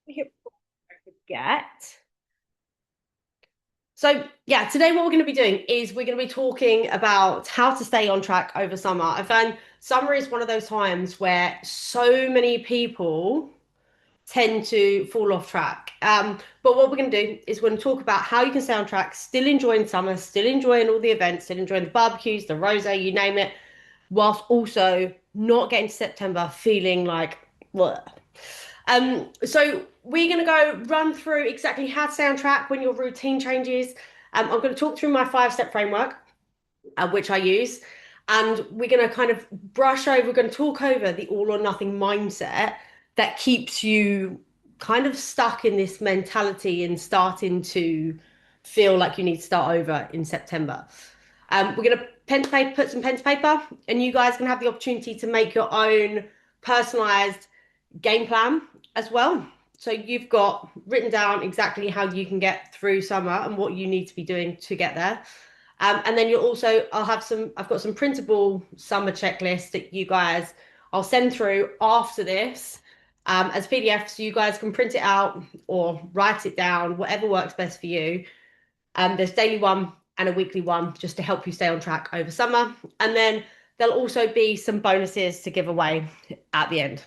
Before I forget. So yeah, today what we're going to be doing is we're going to be talking about how to stay on track over summer. I find summer is one of those times where so many people tend to fall off track. But what we're going to do is we're going to talk about how you can stay on track, still enjoying summer, still enjoying all the events, still enjoying the barbecues, the rosé, you name it, whilst also not getting to September feeling like, bleh. So we're going to go run through exactly how to stay on track when your routine changes. I'm going to talk through my 5-step framework, which I use, and we're going to kind of brush over, we're going to talk over the all or nothing mindset that keeps you kind of stuck in this mentality and starting to feel like you need to start over in September. We're going to pen to paper, put some pen to paper, and you guys can have the opportunity to make your own personalized game plan as well. So you've got written down exactly how you can get through summer and what you need to be doing to get there. And then I've got some printable summer checklists that you guys, I'll send through after this as PDF so you guys can print it out or write it down, whatever works best for you. There's daily one and a weekly one just to help you stay on track over summer. And then there'll also be some bonuses to give away at the end.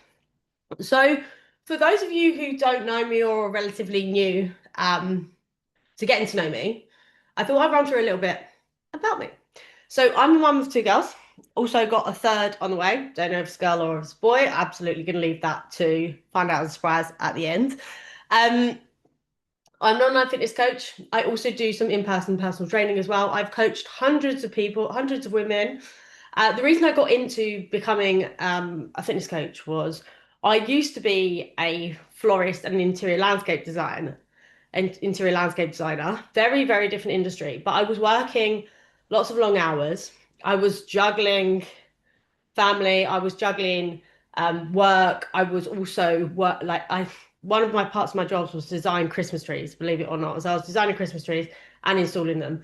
So, for those of you who don't know me or are relatively new to getting to know me, I thought I'd run through a little bit about me. So, I'm the mum of two girls. Also got a third on the way. Don't know if it's a girl or if it's a boy. Absolutely going to leave that to find out as a surprise at the end. Um, I'm an online fitness coach. I also do some in-person personal training as well. I've coached hundreds of people, hundreds of women. The reason I got into becoming a fitness coach was I used to be a florist and an interior landscape designer. Very, very different industry. But I was working lots of long hours. I was juggling family. I was juggling work. I was also work like I one of my parts of my jobs was design Christmas trees, believe it or not. So I was designing Christmas trees and installing them.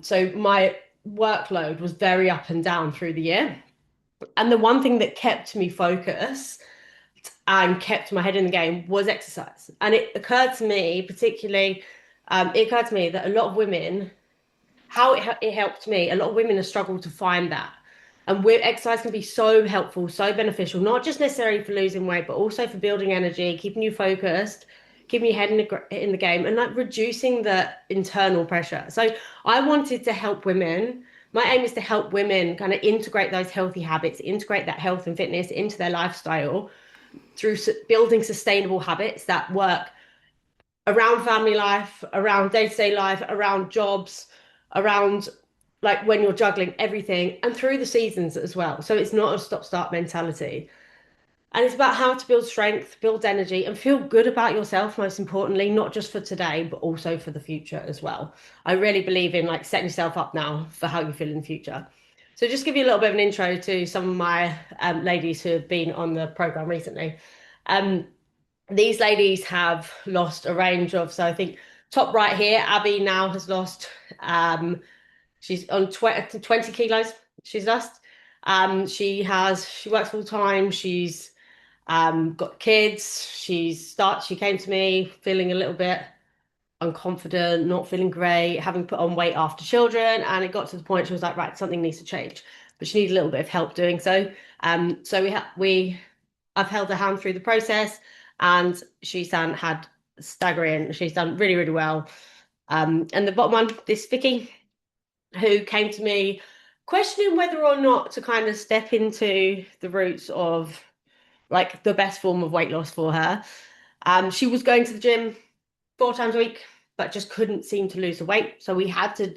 So my workload was very up and down through the year. And the one thing that kept me focused and kept my head in the game was exercise. And it occurred to me, particularly, it occurred to me that a lot of women, it helped me, a lot of women have struggled to find that. And exercise can be so helpful, so beneficial, not just necessarily for losing weight, but also for building energy, keeping you focused, keeping your head in the game, and like reducing the internal pressure. So I wanted to help women. My aim is to help women kind of integrate those healthy habits, integrate that health and fitness into their lifestyle through building sustainable habits that work around family life, around day-to-day life, around jobs, around like when you're juggling everything and through the seasons as well. So it's not a stop-start mentality. And it's about how to build strength, build energy, and feel good about yourself, most importantly, not just for today, but also for the future as well. I really believe in like setting yourself up now for how you feel in the future. So just give you a little bit of an intro to some of my ladies who have been on the program recently. Um, these ladies have lost a range of, so I think top right here, Abby now has lost, she's on 20 kilos she's lost. She works full time. She's got kids. She came to me feeling a little bit unconfident, not feeling great, having put on weight after children, and it got to the point she was like, right, something needs to change, but she needed a little bit of help doing so. So I've held her hand through the process, and had staggering. She's done really, really well. And the bottom one, this Vicky, who came to me questioning whether or not to kind of step into the roots of like the best form of weight loss for her. She was going to the gym 4 times a week, but just couldn't seem to lose the weight. So we had to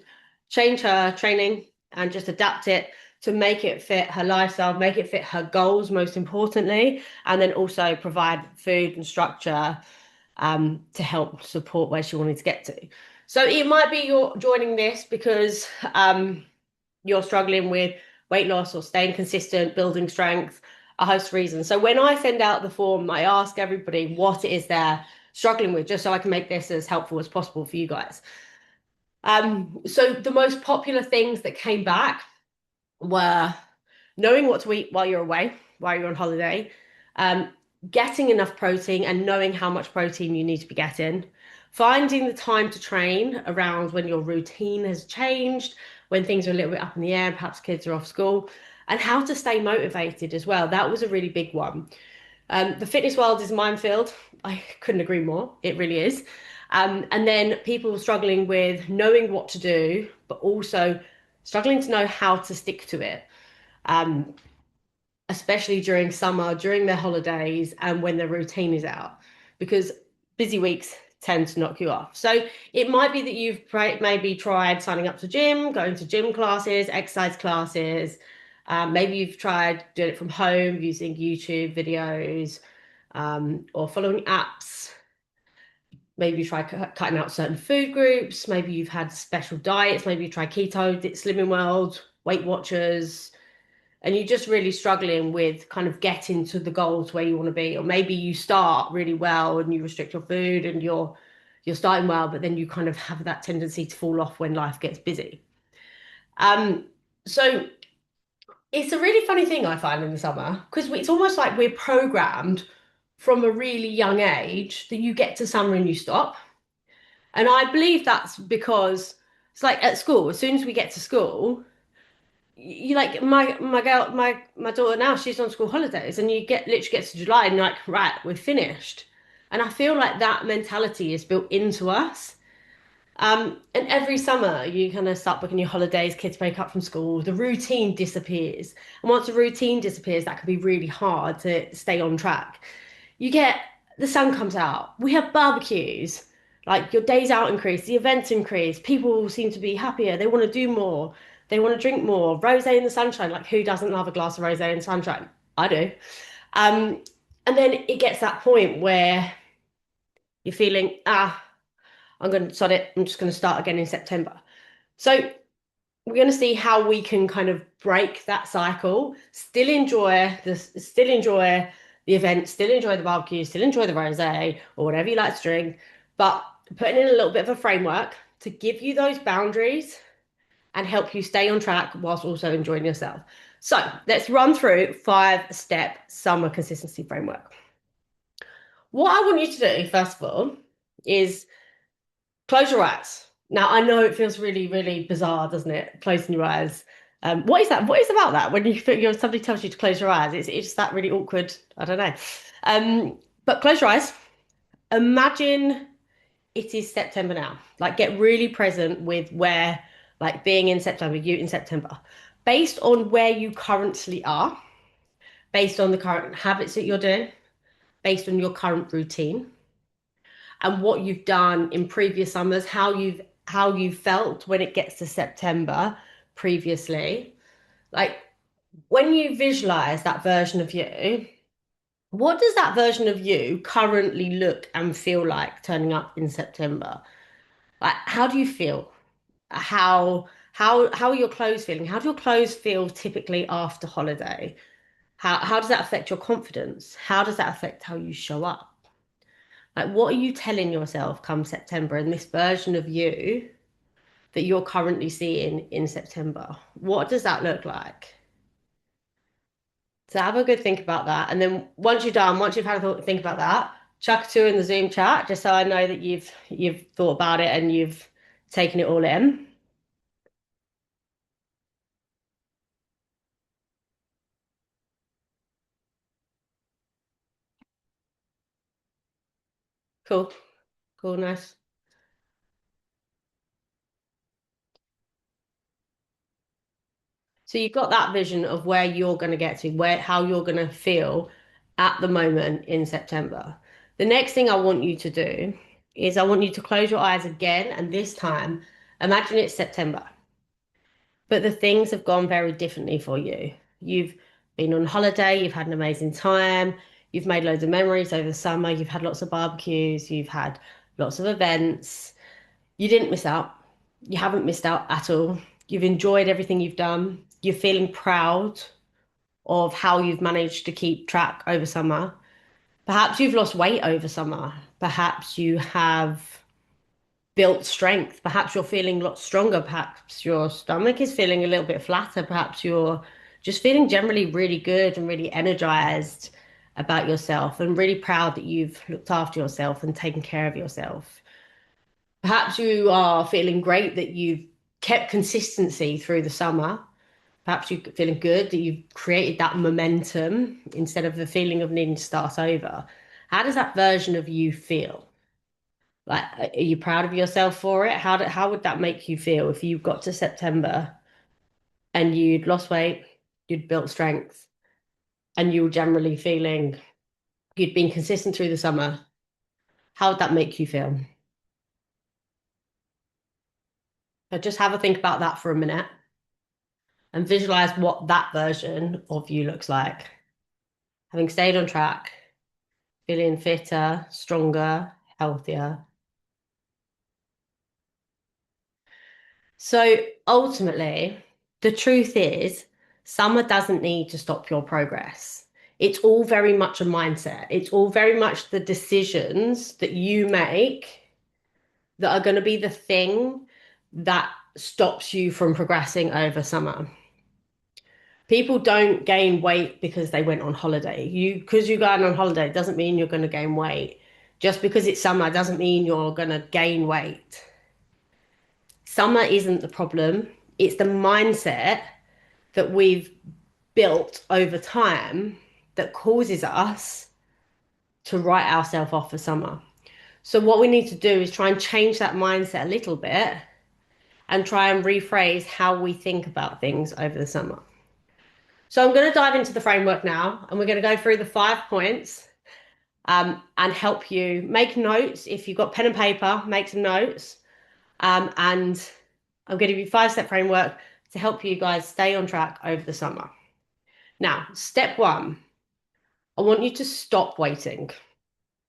change her training and just adapt it to make it fit her lifestyle, make it fit her goals, most importantly, and then also provide food and structure to help support where she wanted to get to. So it might be you're joining this because you're struggling with weight loss or staying consistent, building strength, a host of reasons. So when I send out the form, I ask everybody what it is they're struggling with, just so I can make this as helpful as possible for you guys. So the most popular things that came back were knowing what to eat while you're away, while you're on holiday, getting enough protein and knowing how much protein you need to be getting, finding the time to train around when your routine has changed, when things are a little bit up in the air, perhaps kids are off school, and how to stay motivated as well. That was a really big one. The fitness world is a minefield. I couldn't agree more. It really is. And then people struggling with knowing what to do, but also struggling to know how to stick to it. Um, Especially during summer, during their holidays, and when their routine is out, because busy weeks tend to knock you off. So it might be that you've maybe tried signing up to gym, going to gym classes, exercise classes. Maybe you've tried doing it from home using YouTube videos or following apps. Maybe you try cutting out certain food groups. Maybe you've had special diets. Maybe you try keto, Slimming World, Weight Watchers, and you're just really struggling with kind of getting to the goals where you want to be. Or maybe you start really well and you restrict your food and you're starting well, but then you kind of have that tendency to fall off when life gets busy. Um, so it's a really funny thing I find in the summer because it's almost like we're programmed from a really young age that you get to summer and you stop. And I believe that's because it's like at school, as soon as we get to school, you like my girl my daughter now, she's on school holidays, and you get literally gets to July and you're like, right, we're finished. And I feel like that mentality is built into us. And every summer you kind of start booking your holidays, kids break up from school, the routine disappears. And once the routine disappears, that can be really hard to stay on track. You get the sun comes out, we have barbecues, like your days out increase, the events increase, people seem to be happier, they want to do more, they want to drink more. Rosé in the sunshine, like who doesn't love a glass of rosé in the sunshine? I do. Um, and then it gets that point where you're feeling, I'm going to sod it, I'm just going to start again in September. So we're going to see how we can kind of break that cycle, still enjoy the event, still enjoy the barbecue, still enjoy the rosé or whatever you like to drink, but putting in a little bit of a framework to give you those boundaries and help you stay on track whilst also enjoying yourself. So let's run through 5-step summer consistency framework. What I want you to do, first of all, is close your eyes. Now, I know it feels really, really bizarre, doesn't it? Closing your eyes. What is that? What is about that? When somebody tells you to close your eyes, it's just that really awkward. I don't know. But close your eyes. Imagine it is September now. Like get really present with where, like being in September, you in September, based on where you currently are, based on the current habits that you're doing, based on your current routine, and what you've done in previous summers, how you felt when it gets to September previously. Like when you visualize that version of you, what does that version of you currently look and feel like turning up in September? Like how do you feel? How are your clothes feeling? How do your clothes feel typically after holiday? How does that affect your confidence? How does that affect how you show up? Like what are you telling yourself come September and this version of you that you're currently seeing in September? What does that look like? So have a good think about that. And then once you're done, once you've had a think about that, chuck a two in the Zoom chat just so I know that you've thought about it and you've taken it all in. Cool. Cool, nice. So you've got that vision of where you're going to get to, where how you're going to feel at the moment in September. The next thing I want you to do is I want you to close your eyes again, and this time imagine it's September, but the things have gone very differently for you. You've been on holiday, you've had an amazing time, you've made loads of memories over the summer, you've had lots of barbecues, you've had lots of events. You didn't miss out. You haven't missed out at all. You've enjoyed everything you've done. You're feeling proud of how you've managed to keep track over summer. Perhaps you've lost weight over summer. Perhaps you have built strength. Perhaps you're feeling a lot stronger. Perhaps your stomach is feeling a little bit flatter. Perhaps you're just feeling generally really good and really energized. about yourself and really proud that you've looked after yourself and taken care of yourself. Perhaps you are feeling great that you've kept consistency through the summer. Perhaps you're feeling good that you've created that momentum instead of the feeling of needing to start over. How does that version of you feel? Like, are you proud of yourself for it? How would that make you feel if you got to September and you'd lost weight, you'd built strength, and you were generally feeling you'd been consistent through the summer? How would that make you feel? So just have a think about that for a minute and visualize what that version of you looks like. Having stayed on track, feeling fitter, stronger, healthier. So ultimately, the truth is, summer doesn't need to stop your progress. It's all very much a mindset. It's all very much the decisions that you make that are going to be the thing that stops you from progressing over summer. People don't gain weight because they went on holiday. Because you're going on holiday doesn't mean you're going to gain weight. Just because it's summer doesn't mean you're going to gain weight. Summer isn't the problem. It's the mindset that we've built over time that causes us to write ourselves off for summer. So what we need to do is try and change that mindset a little bit and try and rephrase how we think about things over the summer. So I'm going to dive into the framework now, and we're going to go through the 5 points and help you make notes. If you've got pen and paper, make some notes. And I'm going to give you 5-step framework to help you guys stay on track over the summer. Now, step 1, I want you to stop waiting.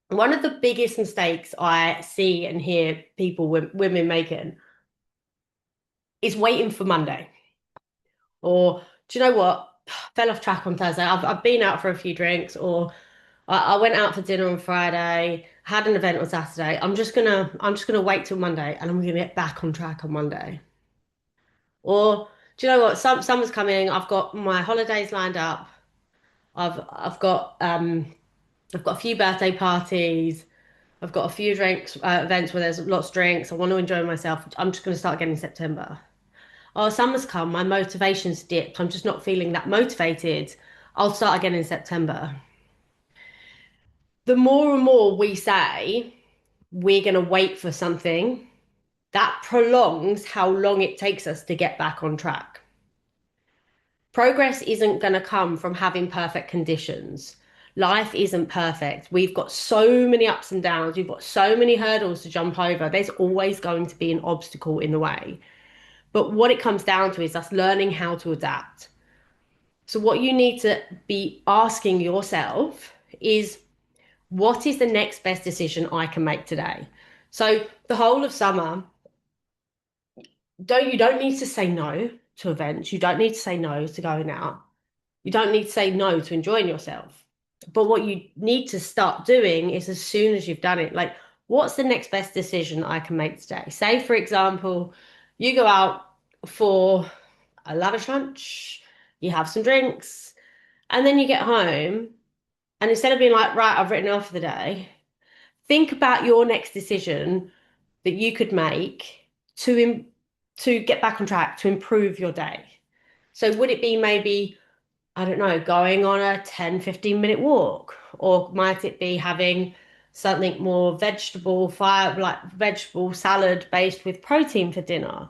One of the biggest mistakes I see and hear people, women making, is waiting for Monday. Or, do you know what? Fell off track on Thursday. I've been out for a few drinks, or I went out for dinner on Friday, had an event on Saturday. I'm just gonna wait till Monday, and I'm gonna get back on track on Monday. Or do you know what? Summer's coming. I've got my holidays lined up. I've got a few birthday parties. I've got a few drinks events where there's lots of drinks. I want to enjoy myself. I'm just going to start again in September. Oh, summer's come. My motivation's dipped. I'm just not feeling that motivated. I'll start again in September. The more and more we say we're going to wait for something, that prolongs how long it takes us to get back on track. Progress isn't going to come from having perfect conditions. Life isn't perfect. We've got so many ups and downs. We've got so many hurdles to jump over. There's always going to be an obstacle in the way. But what it comes down to is us learning how to adapt. So, what you need to be asking yourself is, what is the next best decision I can make today? So, the whole of summer, you don't need to say no to events. You don't need to say no to going out. You don't need to say no to enjoying yourself. But what you need to start doing is, as soon as you've done it, like, what's the next best decision I can make today? Say, for example, you go out for a lavish lunch, you have some drinks, and then you get home, and instead of being like, right, I've written off for the day, think about your next decision that you could make to get back on track, to improve your day. So would it be maybe, I don't know, going on a 10-15 minute walk? Or might it be having something more like vegetable salad based with protein for dinner?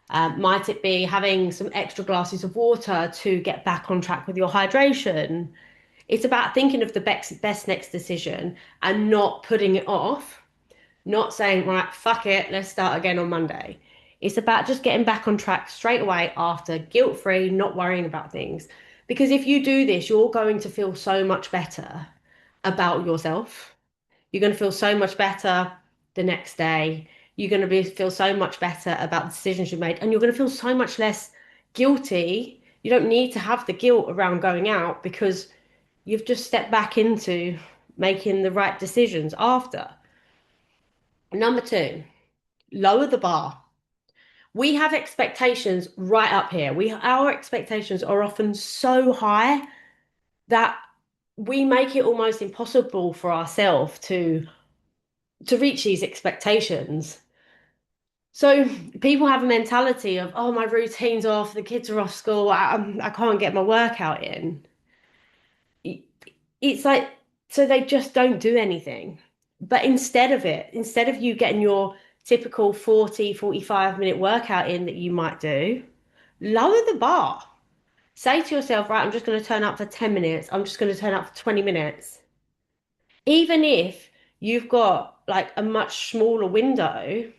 Might it be having some extra glasses of water to get back on track with your hydration? It's about thinking of the best next decision and not putting it off, not saying, right, fuck it, let's start again on Monday. It's about just getting back on track straight away after, guilt-free, not worrying about things. Because if you do this, you're going to feel so much better about yourself. You're going to feel so much better the next day. You're going to feel so much better about the decisions you made, and you're going to feel so much less guilty. You don't need to have the guilt around going out because you've just stepped back into making the right decisions after. Number 2, lower the bar. We have expectations right up here. Our expectations are often so high that we make it almost impossible for ourselves to reach these expectations. So people have a mentality of, oh, my routine's off, the kids are off school, I can't get my workout in. It's like, so they just don't do anything. But instead of you getting your typical 40, 45 minute workout in that you might do, lower the bar. Say to yourself, right, I'm just going to turn up for 10 minutes. I'm just going to turn up for 20 minutes. Even if you've got like a much smaller window,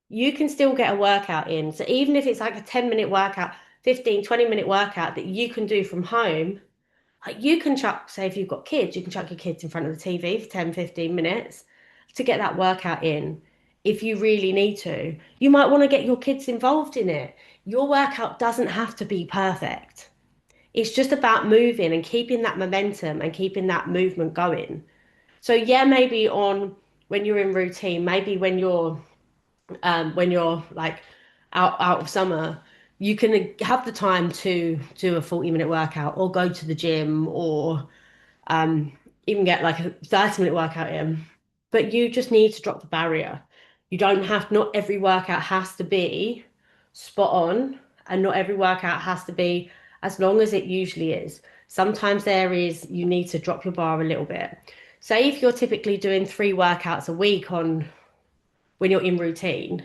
you can still get a workout in. So even if it's like a 10-minute workout, 15, 20-minute workout that you can do from home, like you can chuck, say if you've got kids, you can chuck your kids in front of the TV for 10, 15 minutes to get that workout in if you really need to. You might want to get your kids involved in it. Your workout doesn't have to be perfect. It's just about moving and keeping that momentum and keeping that movement going. So yeah, maybe on when you're in routine, maybe when you're like out of summer, you can have the time to do a 40-minute workout or go to the gym or um, even get like a 30-minute workout in. But you just need to drop the barrier. You don't have, not every workout has to be spot on, and not every workout has to be as long as it usually is. Sometimes you need to drop your bar a little bit. Say if you're typically doing 3 workouts a week on when you're in routine,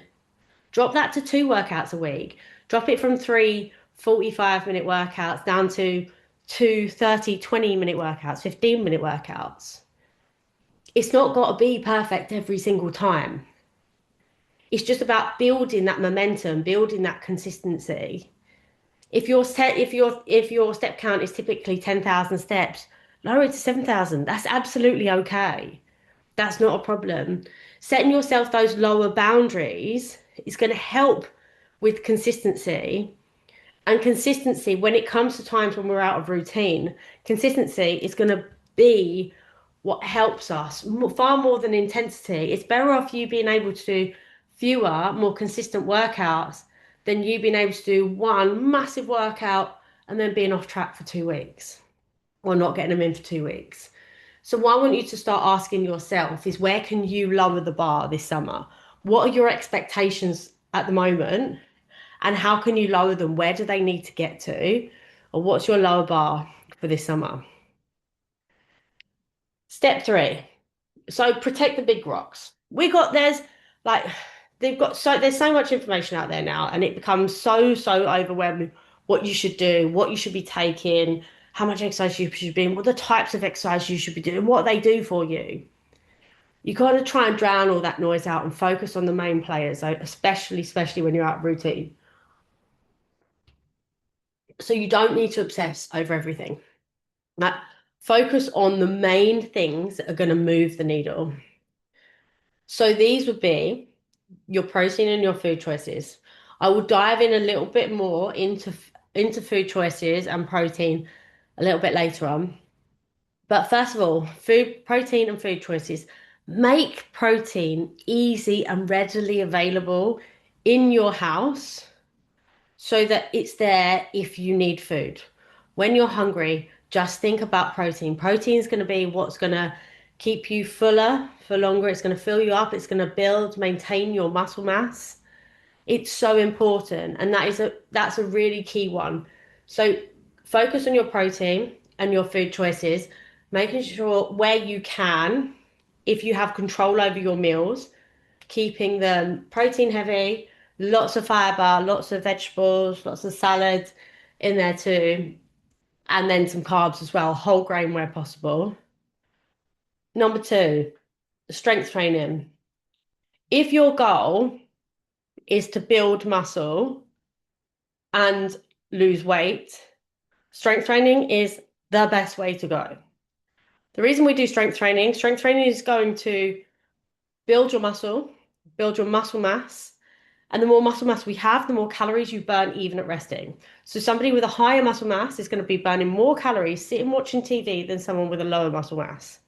drop that to 2 workouts a week. Drop it from 3 45-minute workouts down to 2 30, 20-minute workouts, 15-minute workouts. It's not got to be perfect every single time. It's just about building that momentum, building that consistency. If your step count is typically 10,000 steps, lower it to 7,000. That's absolutely okay. That's not a problem. Setting yourself those lower boundaries is going to help with consistency. And consistency, when it comes to times when we're out of routine, consistency is going to be what helps us far more than intensity. It's better off you being able to do fewer, more consistent workouts than you being able to do one massive workout and then being off track for 2 weeks or not getting them in for 2 weeks. So what I want you to start asking yourself is where can you lower the bar this summer? What are your expectations at the moment? And how can you lower them? Where do they need to get to? Or what's your lower bar for this summer? Step 3. So protect the big rocks. Like there's so much information out there now, and it becomes so overwhelming what you should do, what you should be taking, how much exercise you should be doing, what the types of exercise you should be doing, what they do for you. You got to try and drown all that noise out and focus on the main players, so especially when you're out of routine. So you don't need to obsess over everything. Like, focus on the main things that are going to move the needle. So these would be your protein and your food choices. I will dive in a little bit more into food choices and protein a little bit later on. But first of all, protein and food choices. Make protein easy and readily available in your house so that it's there if you need food. When you're hungry, just think about protein. Protein is going to be what's going to keep you fuller for longer. It's going to fill you up. It's going to build, maintain your muscle mass. It's so important, and that's a really key one. So focus on your protein and your food choices, making sure where you can, if you have control over your meals, keeping them protein heavy, lots of fiber, lots of vegetables, lots of salads in there too, and then some carbs as well, whole grain where possible. Number 2, strength training. If your goal is to build muscle and lose weight, strength training is the best way to go. The reason we do strength training is going to build your muscle, build your muscle mass. And the more muscle mass we have, the more calories you burn even at resting. So somebody with a higher muscle mass is going to be burning more calories sitting watching TV than someone with a lower muscle mass.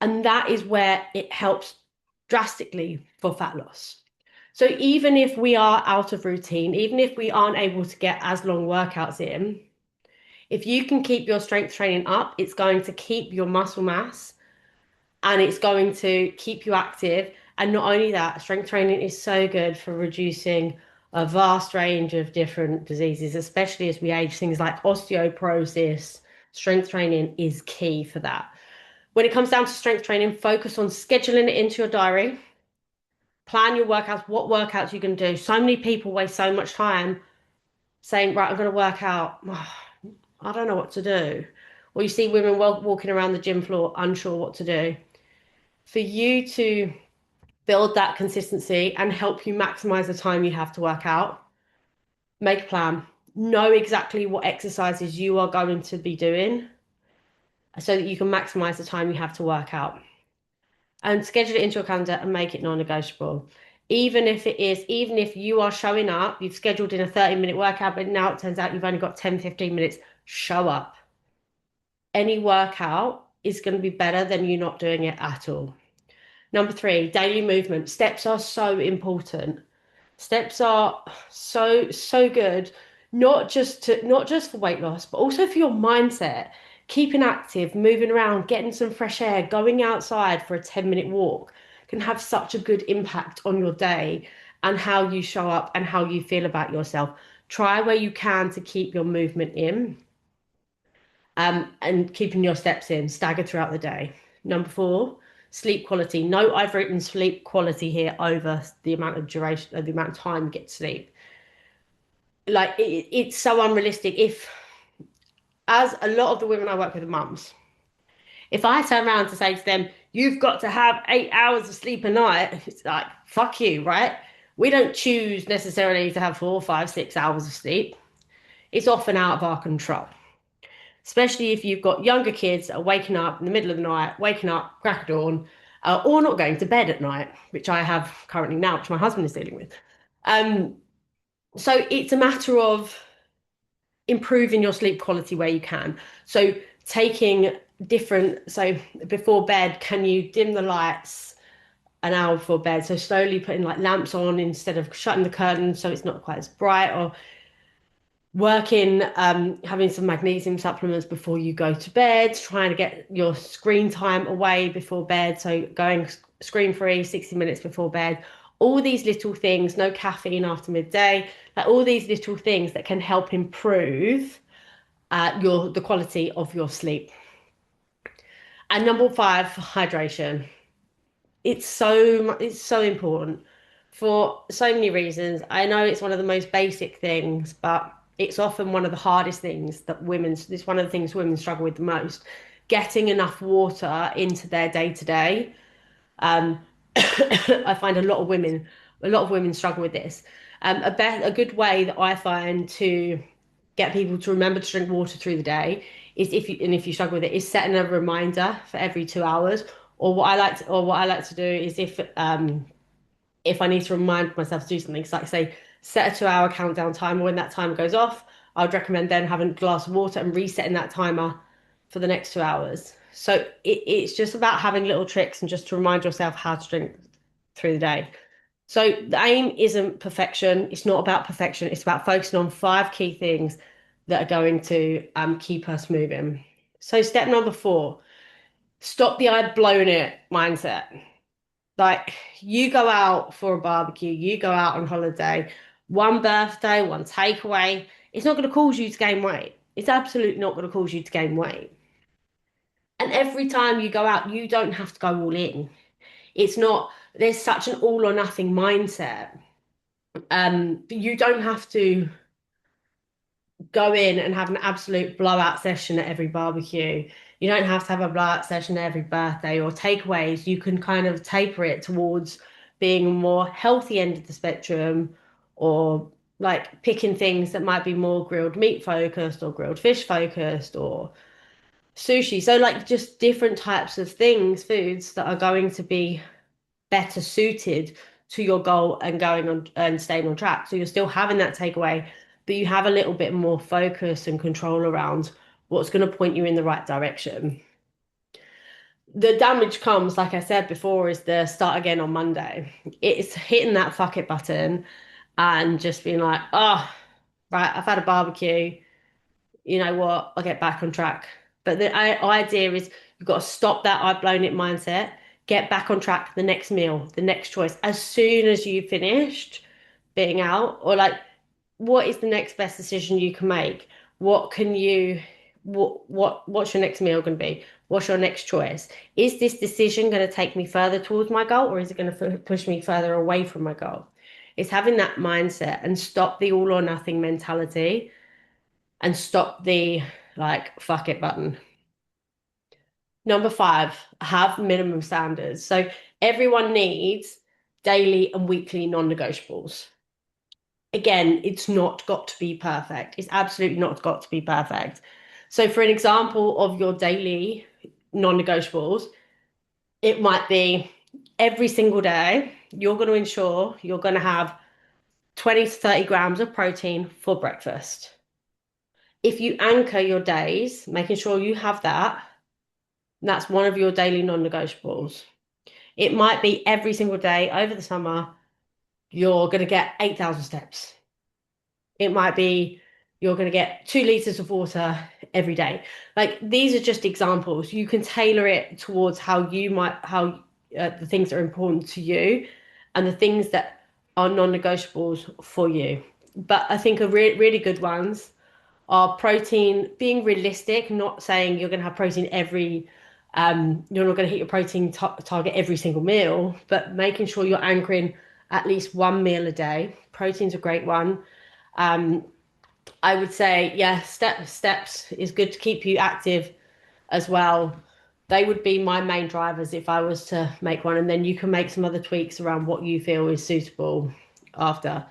And that is where it helps drastically for fat loss. So even if we are out of routine, even if we aren't able to get as long workouts in, If you can keep your strength training up, it's going to keep your muscle mass and it's going to keep you active. And not only that, strength training is so good for reducing a vast range of different diseases, especially as we age, things like osteoporosis. Strength training is key for that. When it comes down to strength training, focus on scheduling it into your diary. Plan your workouts, what workouts you can do. So many people waste so much time saying, right, I'm going to work out. I don't know what to do. Or you see women walking around the gym floor unsure what to do. For you to build that consistency and help you maximize the time you have to work out, make a plan. Know exactly what exercises you are going to be doing so that you can maximize the time you have to work out. And schedule it into your calendar and make it non-negotiable. Even if you are showing up, you've scheduled in a 30-minute workout, but now it turns out you've only got 10, 15 minutes, show up. Any workout is going to be better than you not doing it at all. Number three, daily movement. Steps are so important. Steps are so good, not just for weight loss, but also for your mindset. Keeping active, moving around, getting some fresh air, going outside for a 10-minute walk can have such a good impact on your day and how you show up and how you feel about yourself. Try where you can to keep your movement in, and keeping your steps in, staggered throughout the day. Number four, sleep quality. No, I've written sleep quality here over the amount of duration, the amount of time you get to sleep. Like it's so unrealistic. If, as a lot of the women I work with are mums, if I turn around to say to them, you've got to have 8 hours of sleep a night, it's like, fuck you, right? We don't choose necessarily to have 4, 5, 6 hours of sleep. It's often out of our control, especially if you've got younger kids that are waking up in the middle of the night, waking up crack of dawn, or not going to bed at night, which I have currently now, which my husband is dealing with. Um, so it's a matter of improving your sleep quality where you can. So taking so before bed, can you dim the lights an hour before bed? So slowly putting like lamps on instead of shutting the curtain so it's not quite as bright, or working, having some magnesium supplements before you go to bed, trying to get your screen time away before bed. So going screen free 60 minutes before bed. All these little things, no caffeine after midday, like all these little things that can help improve the quality of your sleep. And number five, hydration. It's so important for so many reasons. I know it's one of the most basic things, but it's often one of the hardest things it's one of the things women struggle with the most. Getting enough water into their day to day. I find a lot of women struggle with this. A good way that I find to get people to remember to drink water through the day is, if you struggle with it, is setting a reminder for every 2 hours. Or what I like to do is, if I need to remind myself to do something, so like say set a 2 hour countdown timer. When that timer goes off, I would recommend then having a glass of water and resetting that timer for the next 2 hours. So it's just about having little tricks and just to remind yourself how to drink through the day. So the aim isn't perfection. It's not about perfection. It's about focusing on five key things that are going to keep us moving. So step number four, stop the I've blown it mindset. Like, you go out for a barbecue, you go out on holiday, one birthday, one takeaway, it's not going to cause you to gain weight. It's absolutely not going to cause you to gain weight. And every time you go out, you don't have to go all in. It's not, there's such an all or nothing mindset. You don't have to go in and have an absolute blowout session at every barbecue. You don't have to have a blowout session at every birthday or takeaways. You can kind of taper it towards being a more healthy end of the spectrum, or like picking things that might be more grilled meat focused or grilled fish focused or sushi. So like just different types of foods that are going to be better suited to your goal and going on and staying on track. So you're still having that takeaway, but you have a little bit more focus and control around what's going to point you in the right direction. The damage comes, like I said before, is the start again on Monday. It's hitting that fuck it button and just being like, oh, right, I've had a barbecue. you know what, I'll get back on track. But the idea is you've got to stop that I've blown it mindset, get back on track, the next meal, the next choice. As soon as you've finished being out, or like, what is the next best decision you can make? What can you, what's your next meal going to be? What's your next choice? Is this decision going to take me further towards my goal, or is it going to push me further away from my goal? It's having that mindset and stop the all or nothing mentality and stop the like fuck it button. Number five, have minimum standards. So everyone needs daily and weekly non-negotiables. Again, it's not got to be perfect. It's absolutely not got to be perfect. So for an example of your daily non-negotiables, it might be every single day, you're going to ensure you're going to have 20 to 30 grams of protein for breakfast. If you anchor your days, making sure you have that, that's one of your daily non-negotiables. It might be every single day over the summer, you're going to get 8,000 steps. It might be you're going to get 2 liters of water every day. Like these are just examples. You can tailor it towards how the things that are important to you and the things that are non-negotiables for you. But I think really good ones are protein, being realistic, not saying you're going to have protein you're not going to hit your protein target every single meal, but making sure you're anchoring at least one meal a day. Protein's a great one. Um, I would say, yeah, steps is good to keep you active as well. They would be my main drivers if I was to make one, and then you can make some other tweaks around what you feel is suitable after.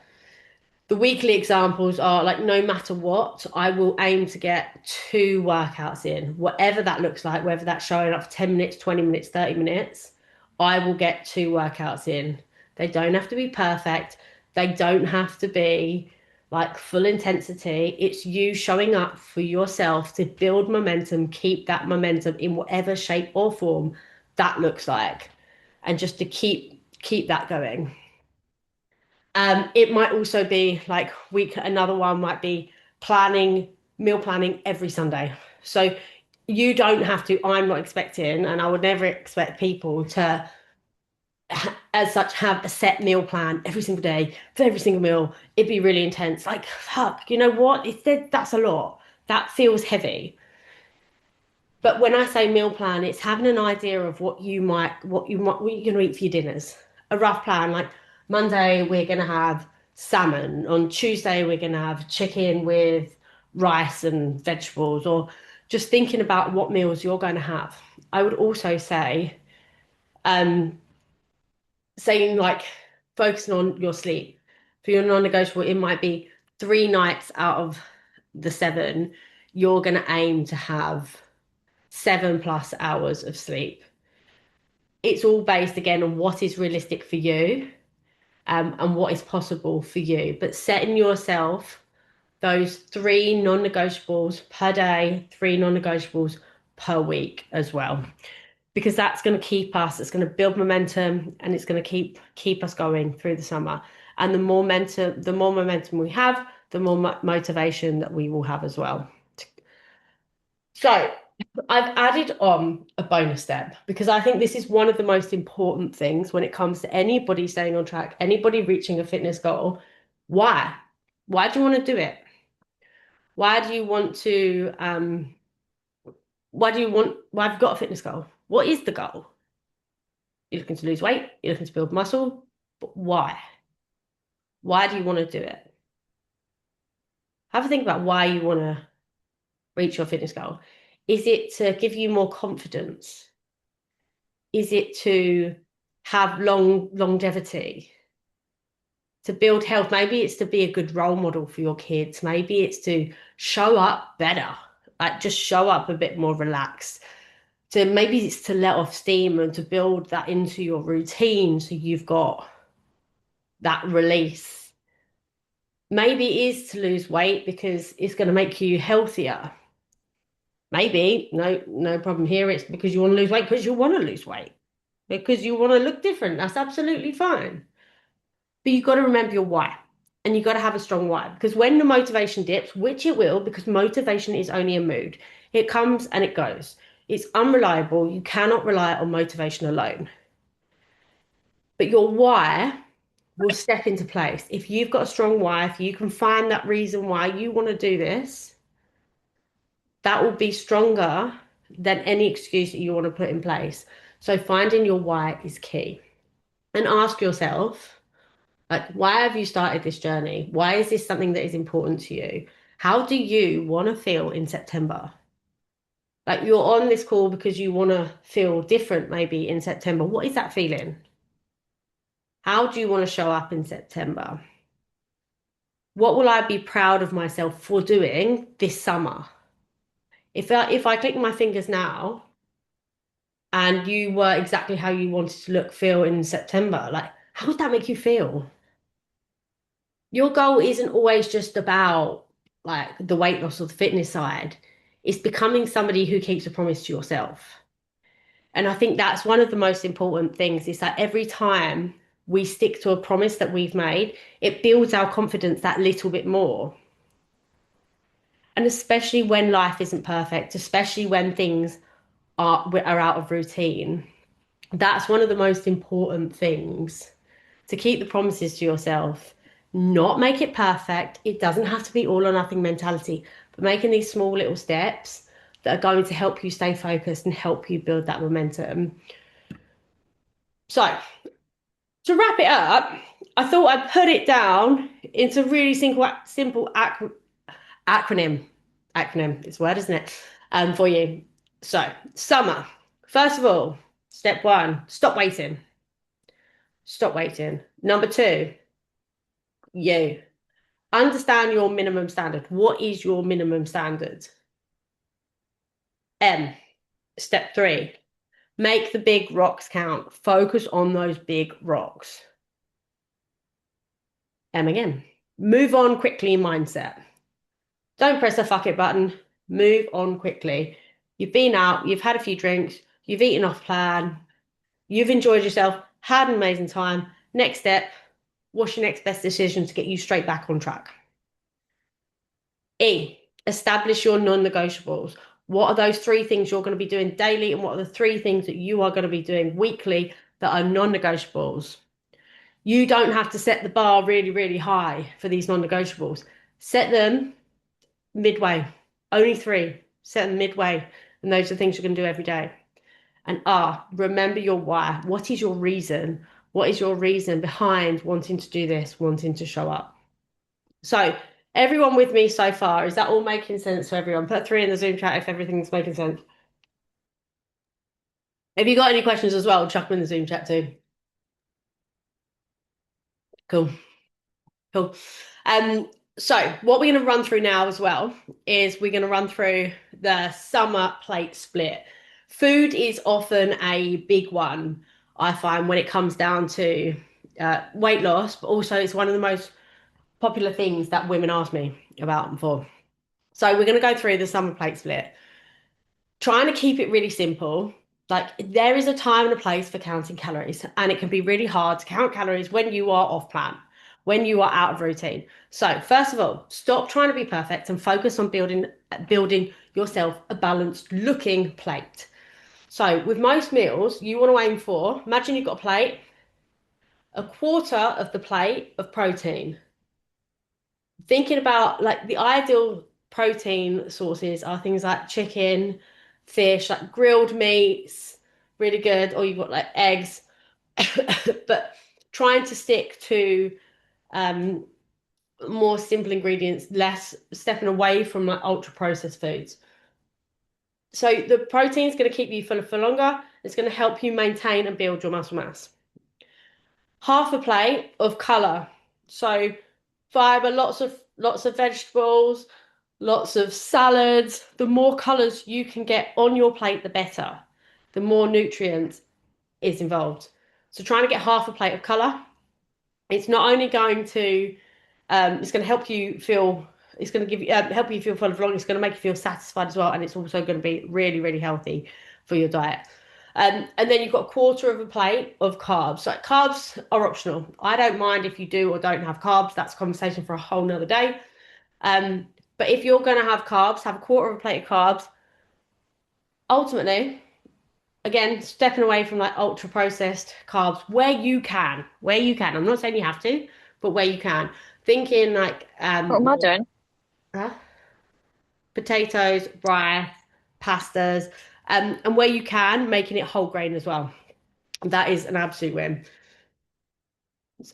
The weekly examples are like no matter what, I will aim to get 2 workouts in, whatever that looks like, whether that's showing up for 10 minutes, 20 minutes, 30 minutes, I will get 2 workouts in. They don't have to be perfect. They don't have to be like full intensity. It's you showing up for yourself to build momentum, keep that momentum in whatever shape or form that looks like, and just to keep that going. It might also be like another one might be meal planning every Sunday. So you don't have to, I'm not expecting, and I would never expect people to, as such, have a set meal plan every single day for every single meal. It'd be really intense. Like, fuck, you know what? That's a lot. That feels heavy. But when I say meal plan, it's having an idea of what you're gonna eat for your dinners. A rough plan, like Monday we're gonna have salmon. On Tuesday we're gonna have chicken with rice and vegetables, or just thinking about what meals you're going to have. I would also say, um, saying like focusing on your sleep. For your non-negotiable, it might be 3 nights out of the 7, you're gonna aim to have 7+ hours of sleep. It's all based again on what is realistic for you, and what is possible for you. But setting yourself those 3 non-negotiables per day, 3 non-negotiables per week as well, because that's going to keep us. It's going to build momentum, and it's going to keep us going through the summer. And the more momentum we have, the more motivation that we will have as well. So I've added on a bonus step because I think this is one of the most important things when it comes to anybody staying on track, anybody reaching a fitness goal. Why? Why do you want to do it? Why do you want to, why have you got a fitness goal? What is the goal? You're looking to lose weight, you're looking to build muscle, but why? Why do you want to do it? Have a think about why you want to reach your fitness goal. Is it to give you more confidence? Is it to have longevity, to build health? Maybe it's to be a good role model for your kids. Maybe it's to show up better, like just show up a bit more relaxed. So maybe it's to let off steam and to build that into your routine so you've got that release. Maybe it is to lose weight because it's going to make you healthier. Maybe no problem here. It's because you want to lose weight because you want to lose weight, because you want to look different. That's absolutely fine. But you've got to remember your why. And you got to have a strong why, because when the motivation dips, which it will, because motivation is only a mood, it comes and it goes. It's unreliable. You cannot rely on motivation alone. But your why will step into place. If you've got a strong why, if you can find that reason why you want to do this, that will be stronger than any excuse that you want to put in place. So finding your why is key. And ask yourself, like, why have you started this journey? Why is this something that is important to you? How do you want to feel in September? Like, you're on this call because you want to feel different maybe in September. What is that feeling? How do you want to show up in September? What will I be proud of myself for doing this summer? If I click my fingers now and you were exactly how you wanted to look, feel in September, like, how would that make you feel? Your goal isn't always just about like the weight loss or the fitness side. It's becoming somebody who keeps a promise to yourself. And I think that's one of the most important things is that every time we stick to a promise that we've made, it builds our confidence that little bit more. And especially when life isn't perfect, especially when things are out of routine, that's one of the most important things, to keep the promises to yourself, not make it perfect. It doesn't have to be all or nothing mentality, but making these small little steps that are going to help you stay focused and help you build that momentum. So, to wrap it up, I thought I'd put it down into really simple acronym. Acronym, it's a word, isn't it? For you. So, summer. First of all, step one, stop waiting. Stop waiting. Number two, you understand your minimum standard. What is your minimum standard? M, step three, make the big rocks count. Focus on those big rocks. M again. Move on quickly mindset. Don't press the fuck it button. Move on quickly. You've been out, you've had a few drinks, you've eaten off plan, you've enjoyed yourself, had an amazing time. Next step, what's your next best decision to get you straight back on track? E, establish your non-negotiables. What are those three things you're going to be doing daily, and what are the three things that you are going to be doing weekly that are non-negotiables? You don't have to set the bar really, really high for these non-negotiables. Set them midway. Only three. Set them midway. And those are the things you're going to do every day. And R, remember your why. What is your reason? What is your reason behind wanting to do this, wanting to show up? So, everyone with me so far, is that all making sense to everyone? Put three in the Zoom chat if everything's making sense. Have you got any questions as well? Chuck them in the Zoom chat too. Cool. Cool. So what we're going to run through now as well is we're going to run through the summer plate split. Food is often a big one, I find, when it comes down to weight loss, but also it's one of the most popular things that women ask me about and for. So we're going to go through the summer plate split. Trying to keep it really simple. Like, there is a time and a place for counting calories, and it can be really hard to count calories when you are off plan, when you are out of routine. So, first of all, stop trying to be perfect and focus on building yourself a balanced looking plate. So, with most meals, you want to aim for, imagine you've got a plate, a quarter of the plate of protein. Thinking about like the ideal protein sources are things like chicken, fish, like grilled meats, really good, or you've got like eggs, but trying to stick to um, more simple ingredients, less stepping away from like ultra processed foods. So the protein is going to keep you fuller for longer. It's going to help you maintain and build your muscle mass. Half a plate of color. So fiber, lots of vegetables, lots of salads. The more colors you can get on your plate, the better. The more nutrients is involved. So trying to get half a plate of color. It's not only going to it's going to help you feel. It's going to give you help you feel full of long. It's going to make you feel satisfied as well, and it's also going to be really, really healthy for your diet. And then you've got a quarter of a plate of carbs. So carbs are optional. I don't mind if you do or don't have carbs. That's a conversation for a whole nother day. Um, but if you're going to have carbs, have a quarter of a plate of carbs. Ultimately, again, stepping away from like ultra processed carbs where you can, where you can. I'm not saying you have to, but where you can. Thinking like What am I doing? uh, potatoes, rice, pastas, and where you can, making it whole grain as well. That is an absolute win.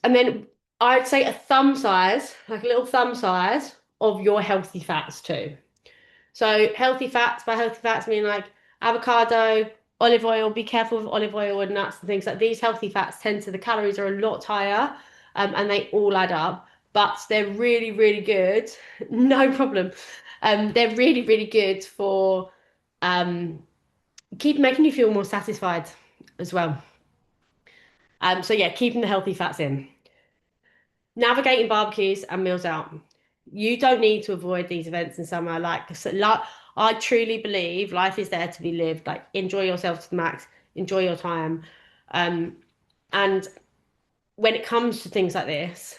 And then I'd say a thumb size, like a little thumb size of your healthy fats too. So healthy fats, by healthy fats, I mean like avocado, olive oil. Be careful with olive oil and nuts and things like these. Healthy fats tend to, the calories are a lot higher, and they all add up. But they're really, really good. No problem. They're really, really good for um, keep making you feel more satisfied as well. So yeah, keeping the healthy fats in. Navigating barbecues and meals out. You don't need to avoid these events in summer. I truly believe life is there to be lived. Like, enjoy yourself to the max, enjoy your time. Um, and when it comes to things like this,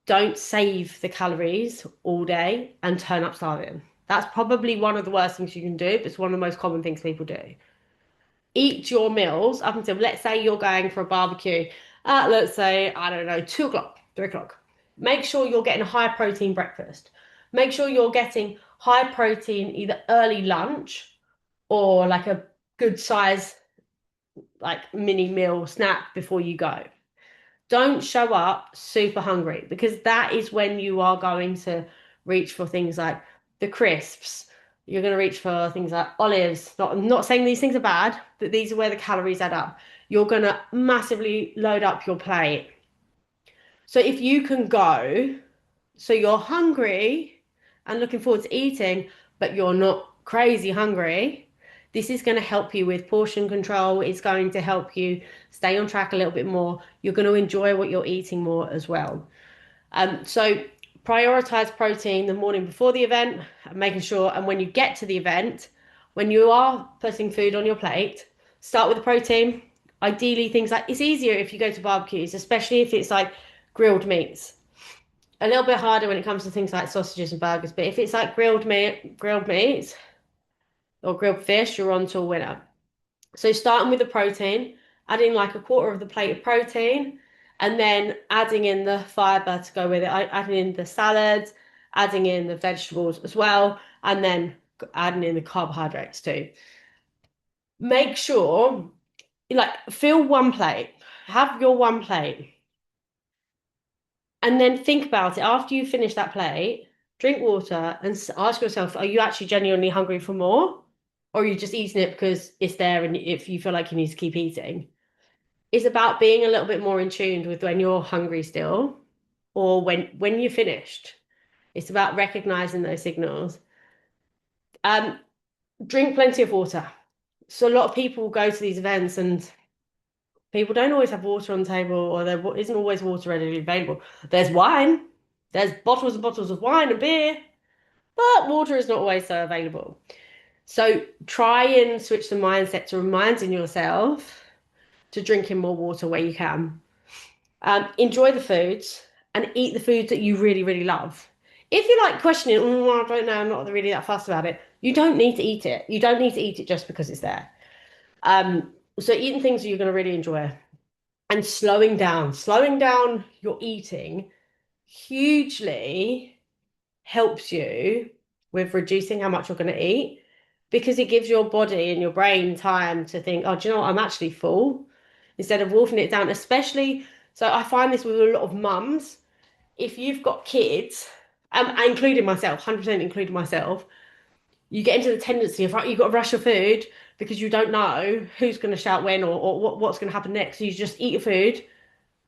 don't save the calories all day and turn up starving. That's probably one of the worst things you can do, but it's one of the most common things people do. Eat your meals up until, let's say you're going for a barbecue at, let's say, I don't know, 2 o'clock, 3 o'clock. Make sure you're getting a high protein breakfast. Make sure you're getting high protein either early lunch or like a good size, like mini meal snack before you go. Don't show up super hungry because that is when you are going to reach for things like the crisps. You're going to reach for things like olives. I'm not saying these things are bad, but these are where the calories add up. You're going to massively load up your plate. So if you can go, so you're hungry and looking forward to eating, but you're not crazy hungry, this is going to help you with portion control. It's going to help you stay on track a little bit more. You're going to enjoy what you're eating more as well. So prioritize protein the morning before the event, making sure, and when you get to the event, when you are putting food on your plate, start with the protein. Ideally, things like it's easier if you go to barbecues, especially if it's like grilled meats. A little bit harder when it comes to things like sausages and burgers, but if it's like grilled meats or grilled fish, you're on to a winner. So starting with the protein, adding like a quarter of the plate of protein, and then adding in the fiber to go with it. Adding in the salads, adding in the vegetables as well, and then adding in the carbohydrates too. Make sure, like, fill one plate, have your one plate, and then think about it after you finish that plate. Drink water and ask yourself, are you actually genuinely hungry for more? Or are you just eating it because it's there and if you feel like you need to keep eating? It's about being a little bit more in tune with when you're hungry still or when you're finished. It's about recognizing those signals. Um, Drink plenty of water. So a lot of people go to these events and people don't always have water on the table or there isn't always water readily available. There's wine, there's bottles and bottles of wine and beer, but water is not always so available. So try and switch the mindset to reminding yourself to drinking more water where you can. Enjoy the foods and eat the foods that you really, really love. If you're like questioning, I don't know, I'm not really that fussed about it, you don't need to eat it. You don't need to eat it just because it's there. So eating things that you're going to really enjoy and slowing down your eating hugely helps you with reducing how much you're going to eat because it gives your body and your brain time to think, oh, do you know what? I'm actually full instead of wolfing it down, especially. So I find this with a lot of mums. If you've got kids, including myself, 100% including myself, you get into the tendency of, right, you've got to rush your food because you don't know who's going to shout when or what's going to happen next. So you just eat your food,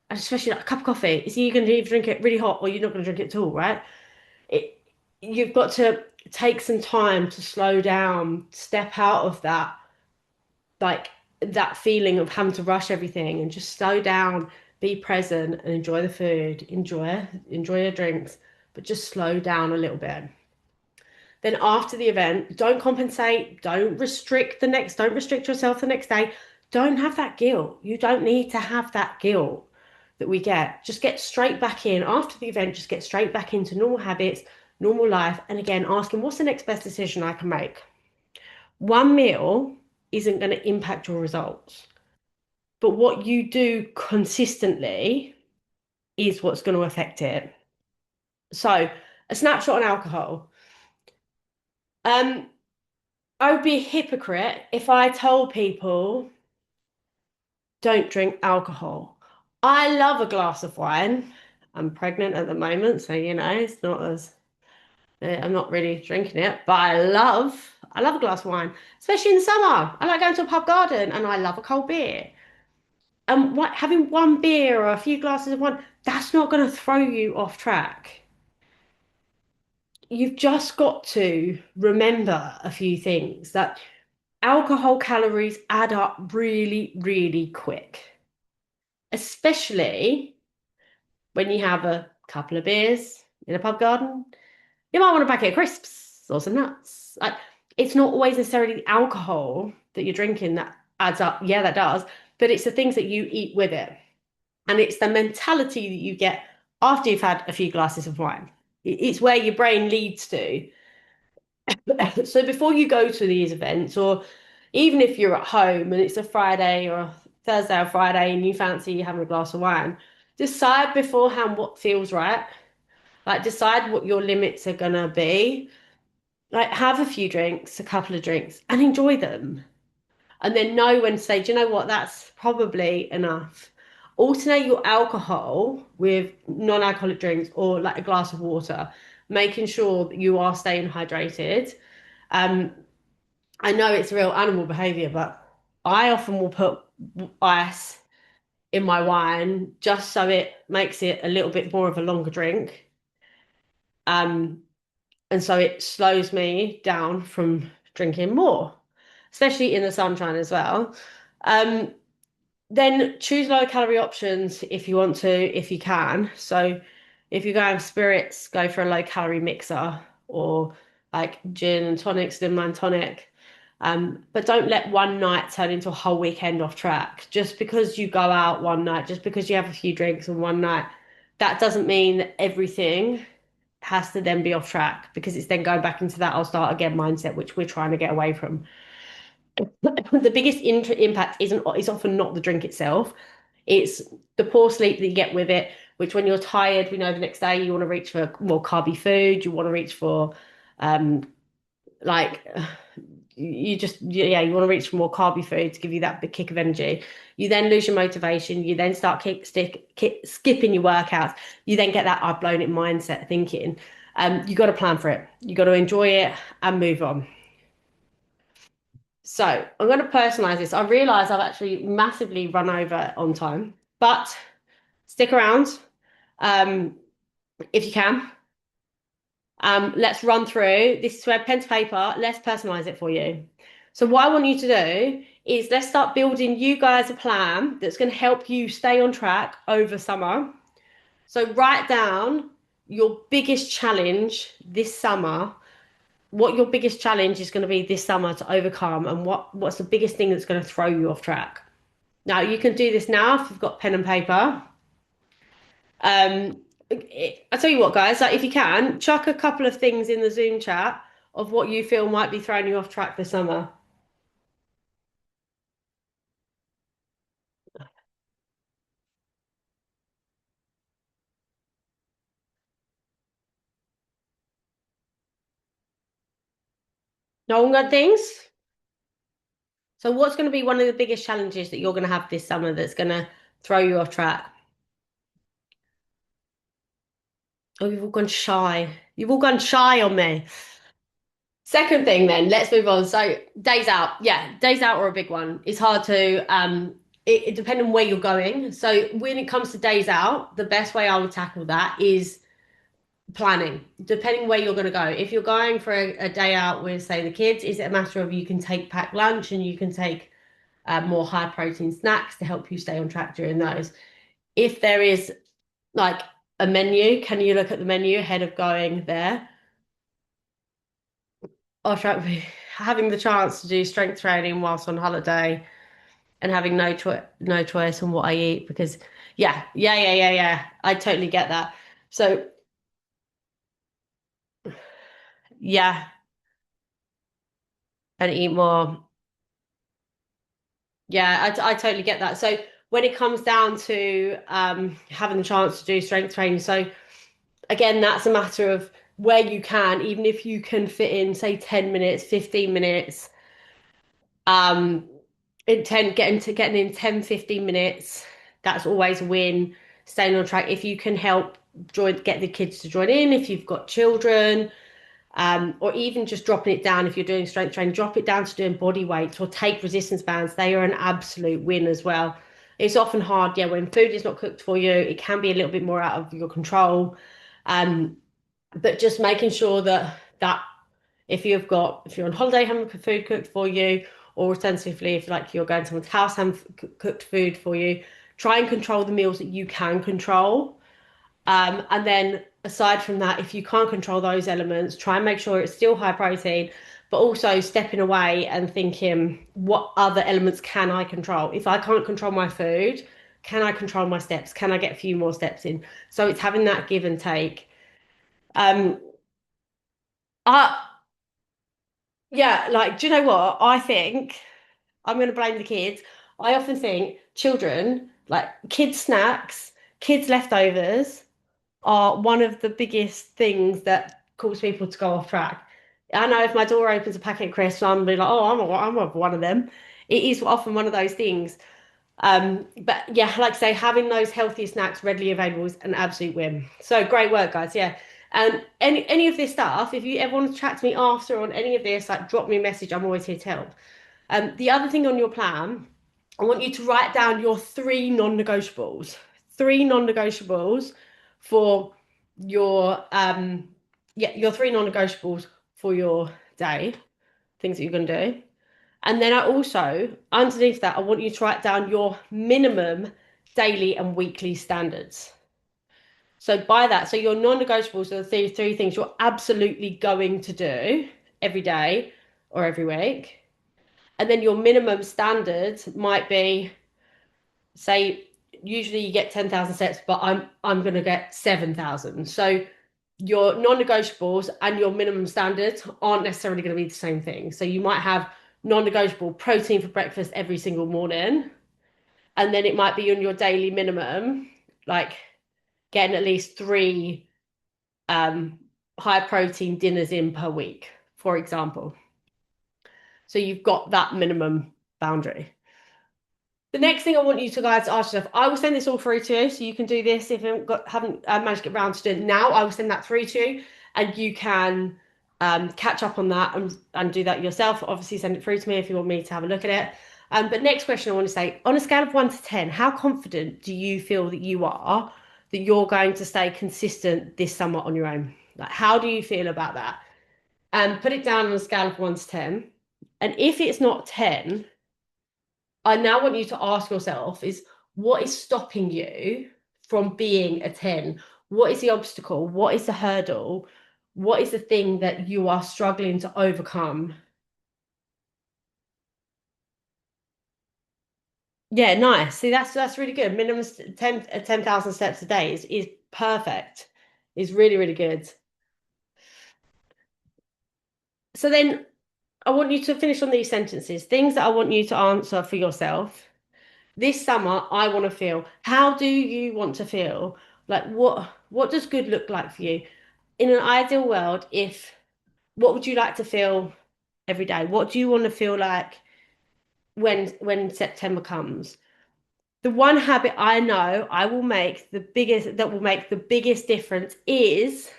and especially like a cup of coffee. It's either going to either drink it really hot or you're not going to drink it at all, right? It, you've got to take some time to slow down, step out of that, like that feeling of having to rush everything and just slow down, be present and enjoy the food, enjoy your drinks, but just slow down a little bit. Then after the event, don't compensate, don't restrict yourself the next day. Don't have that guilt. You don't need to have that guilt that we get. Just get straight back in after the event, just get straight back into normal habits, normal life. And again, asking what's the next best decision I can make? One meal isn't going to impact your results, but what you do consistently is what's going to affect it. So, a snapshot on alcohol. Um, I would be a hypocrite if I told people don't drink alcohol. I love a glass of wine. I'm pregnant at the moment, so it's not as I'm not really drinking it, but I love a glass of wine, especially in the summer. I like going to a pub garden and I love a cold beer. And having one beer or a few glasses of wine, that's not going to throw you off track. You've just got to remember a few things that alcohol calories add up really, really quick, especially when you have a couple of beers in a pub garden. You might want a packet of crisps or some nuts. Like, it's not always necessarily the alcohol that you're drinking that adds up. Yeah, that does. But it's the things that you eat with it. And it's the mentality that you get after you've had a few glasses of wine. It's where your brain leads to. So before you go to these events, or even if you're at home and it's a Friday or a Thursday or Friday and you fancy having a glass of wine, decide beforehand what feels right. Like, decide what your limits are gonna be. Like, have a few drinks, a couple of drinks, and enjoy them. And then know when to say, do you know what, that's probably enough. Alternate your alcohol with non-alcoholic drinks or like a glass of water, making sure that you are staying hydrated. Um, I know it's real animal behavior, but I often will put ice in my wine just so it makes it a little bit more of a longer drink. Um, and so it slows me down from drinking more, especially in the sunshine as well. Um, then choose low calorie options if you want to, if you can. So if you're going spirits, go for a low calorie mixer or like gin and tonic, slimline tonic. But don't let one night turn into a whole weekend off track. Just because you go out one night, just because you have a few drinks on one night, that doesn't mean that everything has to then be off track because it's then going back into that I'll start again mindset, which we're trying to get away from. The biggest impact isn't is often not the drink itself. It's the poor sleep that you get with it, which when you're tired, we know the next day you want to reach for more carby food, you want to reach for um like you just yeah, you want to reach for more carby food to give you that big kick of energy. You then lose your motivation, you then start skipping your workouts, you then get that I've blown it mindset thinking. You got to plan for it, you got to enjoy it and move on. So I'm going to personalize this. I realize I've actually massively run over on time, but stick around um, if you can. Let's run through. This is where pen to paper. Let's personalize it for you. So what I want you to do is let's start building you guys a plan that's going to help you stay on track over summer. So write down your biggest challenge this summer, what your biggest challenge is going to be this summer to overcome, and what's the biggest thing that's going to throw you off track. Now you can do this now if you've got pen and paper. I tell you what, guys, like if you can, chuck a couple of things in the Zoom chat of what you feel might be throwing you off track this summer. No one got things? So what's going to be one of the biggest challenges that you're going to have this summer that's going to throw you off track? Oh, you've all gone shy. You've all gone shy on me. Second thing then, let's move on. So days out. Yeah, days out are a big one. It's hard to it depends on where you're going. So when it comes to days out, the best way I would tackle that is planning, depending where you're going to go. If you're going for a day out with, say, the kids, is it a matter of you can take packed lunch and you can take more high protein snacks to help you stay on track during those? If there is like a menu, can you look at the menu ahead of going there? Or having the chance to do strength training whilst on holiday and having no choice on what I eat because yeah. I totally get that. So yeah, and eat more. Yeah, I totally get that. So when it comes down to having the chance to do strength training, so again, that's a matter of where you can, even if you can fit in, say, 10 minutes, 15 minutes, um, getting in 10, 15 minutes, that's always a win. Staying on track. If you can help get the kids to join in, if you've got children, or even just dropping it down if you're doing strength training, drop it down to doing body weights or take resistance bands. They are an absolute win as well. It's often hard, yeah, when food is not cooked for you, it can be a little bit more out of your control. Um, but just making sure that if you're on holiday having food cooked for you, or alternatively if like you're going to someone's house having cooked food for you, try and control the meals that you can control. And then aside from that, if you can't control those elements, try and make sure it's still high protein, but also stepping away and thinking, what other elements can I control? If I can't control my food, can I control my steps? Can I get a few more steps in? So it's having that give and take. Um, I Yeah, like, do you know what? I think I'm going to blame the kids. I often think children, like kids' snacks, kids' leftovers, are one of the biggest things that cause people to go off track. I know if my door opens a packet of crisps, I'm be like, oh, I'm one of them. It is often one of those things. But yeah, like I say, having those healthy snacks readily available is an absolute win. So great work, guys. Yeah. And any of this stuff, if you ever want to chat to me after on any of this, like drop me a message. I'm always here to help. The other thing on your plan, I want you to write down your three non-negotiables. Three non-negotiables for your your three non-negotiables for your day, things that you're going to do. And then I also, underneath that, I want you to write down your minimum daily and weekly standards. So by that, so your non-negotiables are the three things you're absolutely going to do every day or every week. And then your minimum standards might be, say, usually you get 10,000 steps, but I'm going to get 7,000. So your non-negotiables and your minimum standards aren't necessarily going to be the same thing. So you might have non-negotiable protein for breakfast every single morning, and then it might be on your daily minimum, like getting at least three um, high protein dinners in per week, for example. So you've got that minimum boundary. The next thing I want you to guys ask yourself, I will send this all through to you, so you can do this if you haven't managed to get around to doing it now. I will send that through to you, and you can catch up on that and do that yourself. Obviously, send it through to me if you want me to have a look at it. But next question I want to say, on a scale of 1 to 10, how confident do you feel that you are that you're going to stay consistent this summer on your own? Like, how do you feel about that? And put it down on a scale of 1 to 10. And if it's not 10, I now want you to ask yourself is what is stopping you from being a 10? What is the obstacle? What is the hurdle? What is the thing that you are struggling to overcome? Yeah, nice. See, that's really good. Minimum 10,000 steps a day is perfect. Is really, really good. So then I want you to finish on these sentences, things that I want you to answer for yourself. This summer, I want to feel. How do you want to feel? Like what does good look like for you? In an ideal world, if what would you like to feel every day? What do you want to feel like when September comes? The one habit I know I will make the biggest that will make the biggest difference is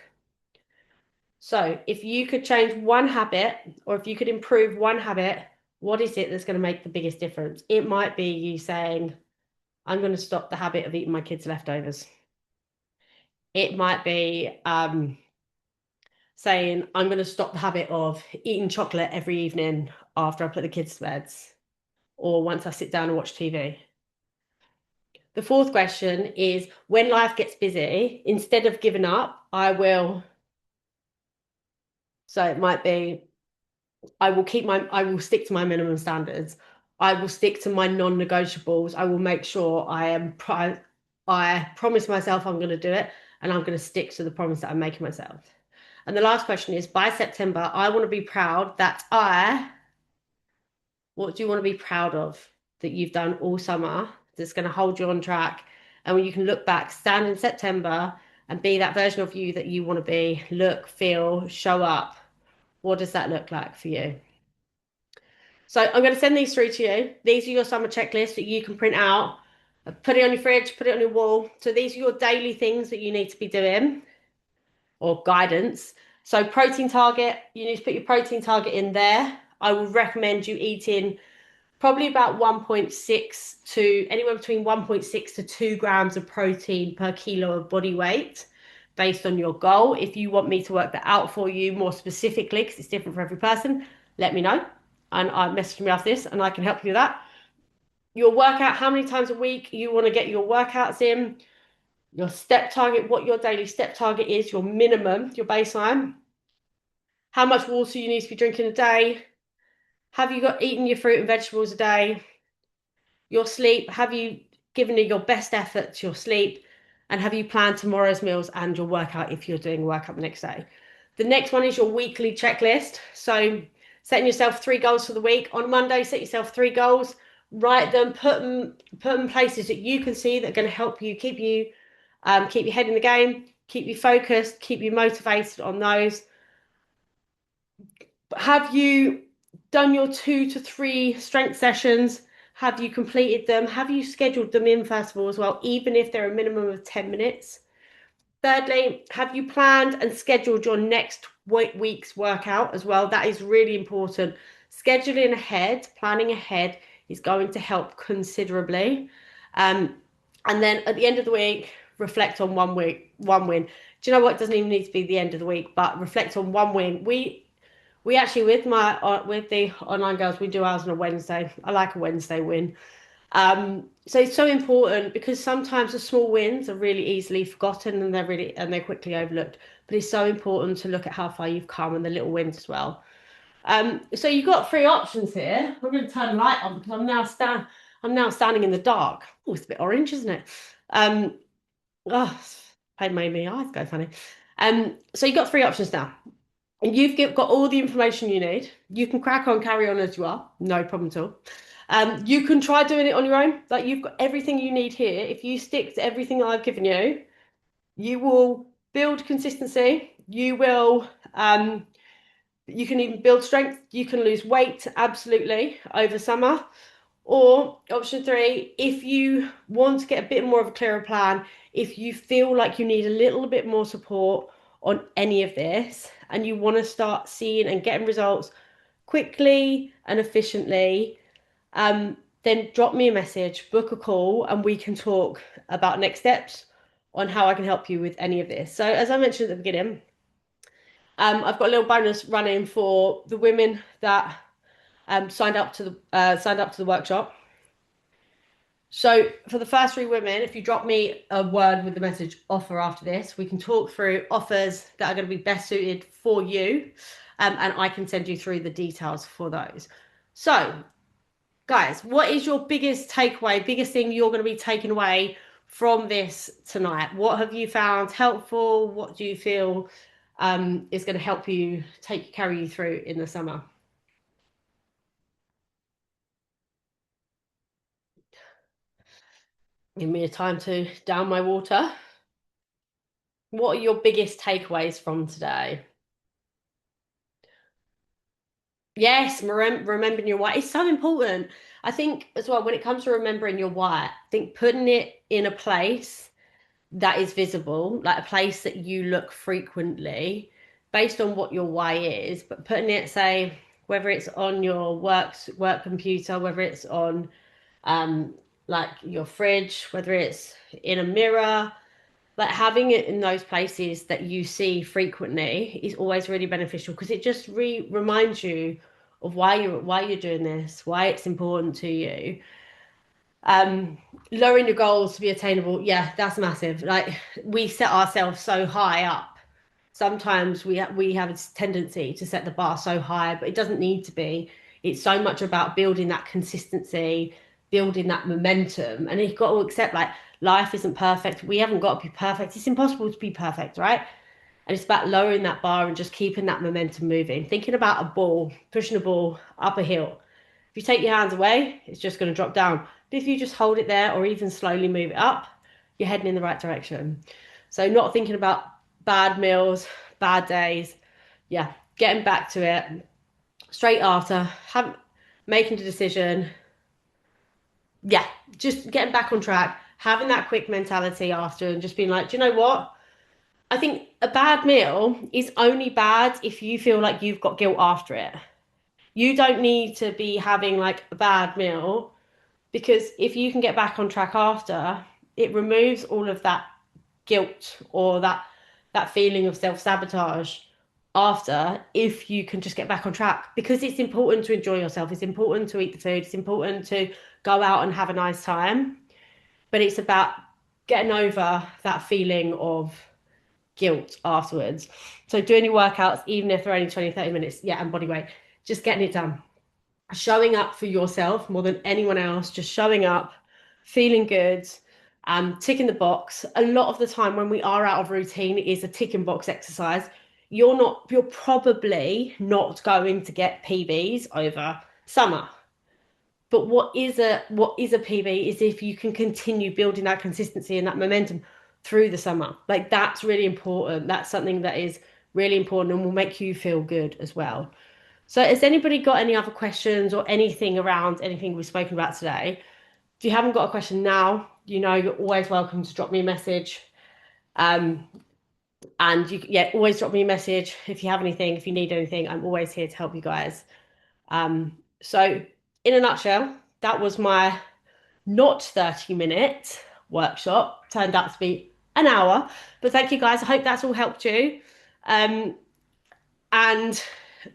so if you could change one habit or if you could improve one habit, what is it that's going to make the biggest difference? It might be you saying, I'm going to stop the habit of eating my kids' leftovers. It might be saying, I'm going to stop the habit of eating chocolate every evening after I put the kids to bed or once I sit down and watch TV. The fourth question is when life gets busy, instead of giving up, so it might be, I will stick to my minimum standards. I will stick to my non-negotiables. I will make sure I promise myself I'm going to do it, and I'm going to stick to the promise that I'm making myself. And the last question is, by September, I want to be proud that what do you want to be proud of that you've done all summer that's going to hold you on track? And when you can look back, stand in September and be that version of you that you want to be, look, feel, show up. What does that look like for you? So I'm going to send these through to you. These are your summer checklists that you can print out, put it on your fridge, put it on your wall. So these are your daily things that you need to be doing, or guidance. So protein target, you need to put your protein target in there. I would recommend you eating probably about 1.6 to anywhere between 1.6 to 2 grams of protein per kilo of body weight based on your goal. If you want me to work that out for you more specifically, because it's different for every person, let me know. And message me after this and I can help you with that. Your workout, how many times a week you want to get your workouts in, your step target, what your daily step target is, your minimum, your baseline, how much water you need to be drinking a day, have you got eaten your fruit and vegetables a day, your sleep, have you given it your best effort to your sleep, and have you planned tomorrow's meals and your workout if you're doing workout the next day. The next one is your weekly checklist. So setting yourself 3 goals for the week. On Monday, set yourself 3 goals, write them, put them places that you can see that are going to help you keep your head in the game, keep you focused, keep you motivated on those. Have you done your 2 to 3 strength sessions? Have you completed them? Have you scheduled them in first of all as well, even if they're a minimum of 10 minutes? Thirdly, have you planned and scheduled your next week's workout as well? That is really important. Scheduling ahead, planning ahead is going to help considerably. And then at the end of the week, reflect on one win. Do you know what? It doesn't even need to be the end of the week, but reflect on one win. We actually with the online girls, we do ours on a Wednesday. I like a Wednesday win. So it's so important because sometimes the small wins are really easily forgotten and they're quickly overlooked. But it's so important to look at how far you've come and the little wins as well. So you've got 3 options here. I'm going to turn the light on because I'm now standing in the dark. Oh, it's a bit orange, isn't it? Oh, it made my eyes go funny. So you've got 3 options now. And you've got all the information you need. You can crack on, carry on as you are, no problem at all. You can try doing it on your own. Like you've got everything you need here. If you stick to everything that I've given you, you will build consistency. You can even build strength. You can lose weight absolutely over summer. Or option 3, if you want to get a bit more of a clearer plan, if you feel like you need a little bit more support on any of this and you want to start seeing and getting results quickly and efficiently, then drop me a message, book a call, and we can talk about next steps on how I can help you with any of this. So as I mentioned at the beginning, I've got a little bonus running for the women that signed up to the workshop. So for the first 3 women, if you drop me a word with the message offer after this, we can talk through offers that are going to be best suited for you. And I can send you through the details for those. So guys, what is your biggest takeaway, biggest thing you're going to be taking away from this tonight? What have you found helpful? What do you feel is going to help you carry you through in the summer? Give me a time to down my water. What are your biggest takeaways from today? Yes, remembering your why is so important. I think as well, when it comes to remembering your why, I think putting it in a place that is visible, like a place that you look frequently based on what your why is, but putting it, say, whether it's on your work computer, whether it's on like your fridge, whether it's in a mirror, like having it in those places that you see frequently is always really beneficial because it just reminds you of why you're doing this, why it's important to you. Lowering your goals to be attainable, yeah, that's massive. Like we set ourselves so high up. Sometimes we have a tendency to set the bar so high, but it doesn't need to be. It's so much about building that consistency, building that momentum. And you've got to accept like life isn't perfect. We haven't got to be perfect. It's impossible to be perfect, right? And it's about lowering that bar and just keeping that momentum moving. Thinking about a ball, pushing a ball up a hill. If you take your hands away, it's just going to drop down. But if you just hold it there or even slowly move it up, you're heading in the right direction. So not thinking about bad meals, bad days. Yeah, getting back to it straight after, making the decision. Yeah, just getting back on track, having that quick mentality after and just being like, do you know what? I think a bad meal is only bad if you feel like you've got guilt after it. You don't need to be having like a bad meal because if you can get back on track after, it removes all of that guilt or that feeling of self-sabotage after if you can just get back on track because it's important to enjoy yourself, it's important to eat the food, it's important to go out and have a nice time, but it's about getting over that feeling of guilt afterwards. So doing your workouts, even if they're only 20, 30 minutes, yeah, and body weight, just getting it done. Showing up for yourself more than anyone else, just showing up, feeling good, ticking the box. A lot of the time when we are out of routine, it is a ticking box exercise. You're probably not going to get PBs over summer. But what is a PB is if you can continue building that consistency and that momentum through the summer. Like that's really important. That's something that is really important and will make you feel good as well. So has anybody got any other questions or anything around anything we've spoken about today? If you haven't got a question now, you know you're always welcome to drop me a message. And yeah, always drop me a message if you have anything, if you need anything. I'm always here to help you guys. So in a nutshell, that was my not 30-minute workshop. Turned out to be an hour. But thank you guys. I hope that's all helped you. And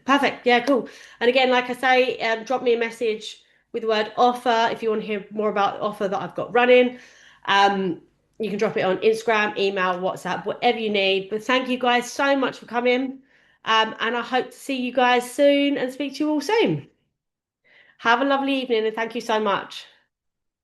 perfect. Yeah, cool. And again, like I say, drop me a message with the word offer if you want to hear more about the offer that I've got running. You can drop it on Instagram, email, WhatsApp, whatever you need. But thank you guys so much for coming. And I hope to see you guys soon and speak to you all soon. Have a lovely evening and thank you so much.